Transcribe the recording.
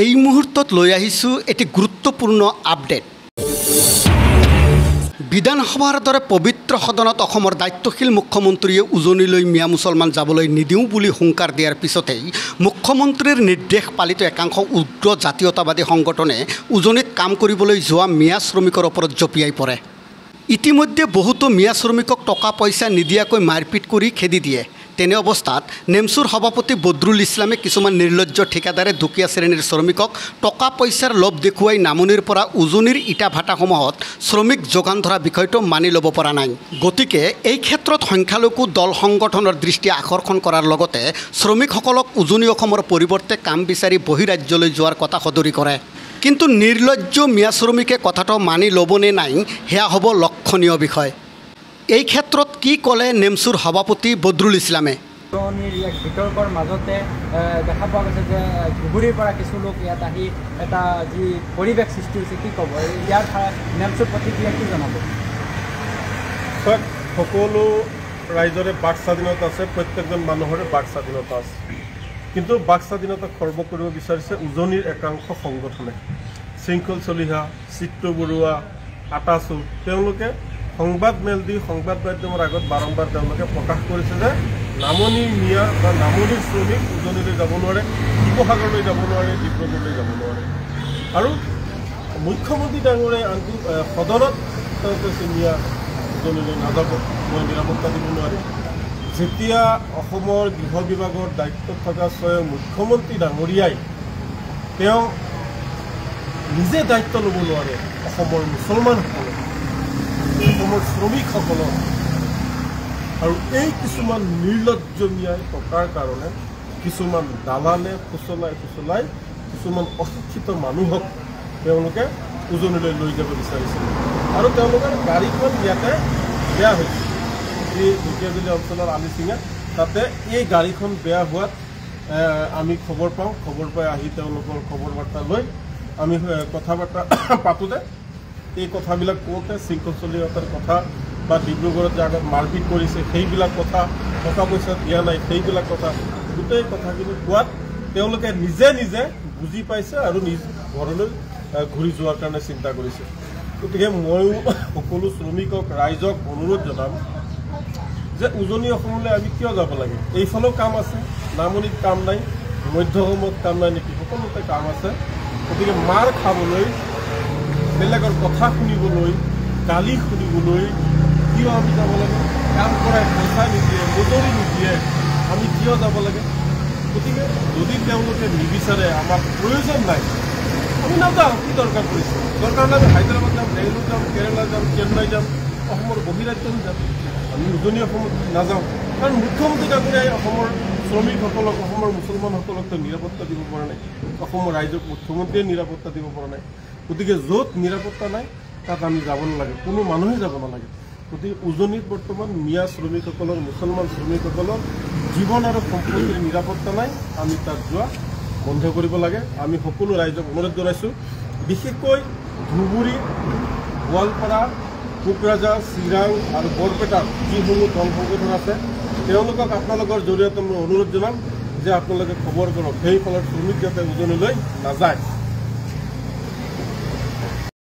এই মুহূৰ্তত লৈ আহিছোঁ এটি গুৰুত্বপূৰ্ণ আপডেট। বিধানসভাৰ দৰে পবিত্ৰ সদনত অসমৰ দায়িত্বশীল মুখ্যমন্ত্ৰীয়ে উজনিলৈ মিয়া মুছলমান যাবলৈ নিদিওঁ বুলি হুংকাৰ দিয়াৰ পিছতেই মুখ্যমন্ত্ৰীৰ নিৰ্দেশ পালিত একাংশ উগ্ৰ জাতীয়তাবাদী সংগঠনে উজনিত কাম কৰিবলৈ যোৱা মিয়া শ্ৰমিকৰ ওপৰত জঁপিয়াই পৰে। ইতিমধ্যে বহুতো মিয়া শ্ৰমিকক টকা পইচা নিদিয়াকৈ মাৰপিট কৰি খেদি দিয়ে। তেনে অৱস্থাত নেমচুৰ সভাপতি বদৰুল ইছলামে কিছুমান নিৰ্লজ্জ ঠিকাদাৰে দুখীয়া শ্ৰেণীৰ শ্ৰমিকক টকা পইচাৰ লোভ দেখুৱাই নামনিৰ পৰা উজনিৰ ইটা ভাটাসমূহত শ্ৰমিক যোগান ধৰা বিষয়টো মানি ল'ব পৰা নাই। গতিকে এই ক্ষেত্ৰত সংখ্যালঘু দল সংগঠনৰ দৃষ্টি আকৰ্ষণ কৰাৰ লগতে শ্ৰমিকসকলক উজনি অসমৰ পৰিৱৰ্তে কাম বিচাৰি বহিৰাজ্যলৈ যোৱাৰ কথা সদৰি কৰে। কিন্তু নিৰ্লজ্জ মিয়া শ্ৰমিকে কথাটো মানি ল'বনে নাই সেয়া হ'ব লক্ষণীয় বিষয়। এই ক্ষেত্ৰত কি ক'লে নেমচুৰ সভাপতি বদৰুল ইছলামে? বিতৰ্কৰ মাজতে দেখা পোৱা গৈছে যে ধুবুৰীৰ পৰা কিছু লোক ইয়াত আহি এটা যি পৰিৱেশ সৃষ্টি হৈছে, কি ক'ব ইয়াৰ নেমচুৰ প্ৰতিক্ৰিয়া কি জনাব? সকলো ৰাইজৰে বাক স্বাধীনতা আছে, প্ৰত্যেকজন মানুহৰে বাক স্বাধীনতা আছে, কিন্তু বাক স্বাধীনতা খৰ্ব কৰিব বিচাৰিছে উজনিৰ একাংশ সংগঠনে। শৃংখল চলিহা, চিত্ৰ বৰুৱা, আটাচুৰ তেওঁলোকে সংবাদ মেল দি সংবাদ মাধ্যমৰ আগত বাৰম্বাৰ তেওঁলোকে প্ৰকাশ কৰিছে যে নামনিৰ মিয়া বা নামনিৰ শ্ৰমিক উজনিলৈ যাব নোৱাৰে, শিৱসাগৰলৈ যাব নোৱাৰে, ডিব্ৰুগড়লৈ যাব নোৱাৰে। আৰু মুখ্যমন্ত্ৰী ডাঙৰে আনকি সদনত তেওঁ কৈছে মিয়া উজনিলৈ নাযাব, মই নিৰাপত্তা দিব নোৱাৰিম। যেতিয়া অসমৰ গৃহ বিভাগৰ দায়িত্বত থকা স্বয়ং মুখ্যমন্ত্ৰী ডাঙৰীয়াই তেওঁ নিজে দায়িত্ব ল'ব নোৱাৰে অসমৰ মুছলমানসকলক, অসমৰ শ্ৰমিকসকলক, আৰু এই কিছুমান নিৰ্লজ্জ মিয়াই টকাৰ কাৰণে কিছুমান দালালে ফুচলাই কিছুমান অশিক্ষিত মানুহক তেওঁলোকে উজনিলৈ লৈ যাব বিচাৰিছিল। আৰু তেওঁলোকৰ গাড়ীখন ইয়াতে বেয়া হৈছে, যি ঢেকীয়াজুলি অঞ্চলৰ আলিচিঙা তাতে এই গাড়ীখন বেয়া হোৱাত আমি খবৰ পাওঁ। খবৰ পাই আহি তেওঁলোকৰ খবৰ বাৰ্তা লৈ আমি কথা বাৰ্তা পাতোঁতে এই কথাবিলাক কওঁতে শৃংখলচলীয়তাৰ কথা বা ডিব্ৰুগড়ত যে আগত মাৰপিট কৰিছে সেইবিলাক কথা, টকা পইচা দিয়া নাই সেইবিলাক কথা, গোটেই কথাখিনি কোৱাত তেওঁলোকে নিজে নিজে বুজি পাইছে আৰু নিজ ঘৰলৈ ঘূৰি যোৱাৰ কাৰণে চিন্তা কৰিছে। গতিকে ময়ো সকলো শ্ৰমিকক ৰাইজক অনুৰোধ জনাম যে উজনি অসমলৈ আমি কিয় যাব লাগে? এইফালেও কাম আছে, নামনিত কাম নাই, মধ্য অসমত কাম নাই নেকি? সকলোতে কাম আছে। গতিকে মাৰ খাবলৈ, বেলেগৰ কথা শুনিবলৈ, গালি শুনিবলৈ কিয় আমি যাব লাগে? কাম কৰাই পইচা নিদিয়ে, মজুৰি নিদিয়ে, আমি কিয় যাব লাগে? গতিকে যদি তেওঁলোকে নিবিচাৰে, আমাক প্ৰয়োজন নাই, আমি নাযাওঁ। কি দৰকাৰ পৰিছে? দৰকাৰ নাই আমি হায়দৰাবাদ যাম, বেংগলোৰ যাম, কেৰেলা যাম, চেন্নাই যাম, অসমৰ বহিৰাজ্যলৈ যাম, আমি উজনি অসমত নাযাওঁ। কাৰণ মুখ্যমন্ত্ৰী ডাঙৰীয়াই অসমৰ শ্ৰমিকসকলক, অসমৰ মুছলমানসকলকতো নিৰাপত্তা দিব পৰা নাই, অসমৰ ৰাইজক মুখ্যমন্ত্ৰীয়ে নিৰাপত্তা দিব পৰা নাই। গতিকে য'ত নিৰাপত্তা নাই তাত আমি যাব নালাগে, কোনো মানুহে যাব নালাগে। গতিকে উজনিত বৰ্তমান মিয়া শ্ৰমিকসকলৰ, মুছলমান শ্ৰমিকসকলৰ জীৱন আৰু সম্পত্তিৰ নিৰাপত্তা নাই, আমি তাত যোৱা বন্ধ কৰিব লাগে। আমি সকলো ৰাইজক অনুৰোধ জনাইছোঁ, বিশেষকৈ ধুবুৰী, গোৱালপাৰা, কোকৰাঝাৰ, চিৰাং আৰু বৰপেটাৰ যিসমূহ দল সংগঠন আছে তেওঁলোকক আপোনালোকৰ জৰিয়তে মই অনুৰোধ জনাম যে আপোনালোকে খবৰ কৰক, সেইফালৰ শ্ৰমিক যাতে উজনিলৈ নাযায়।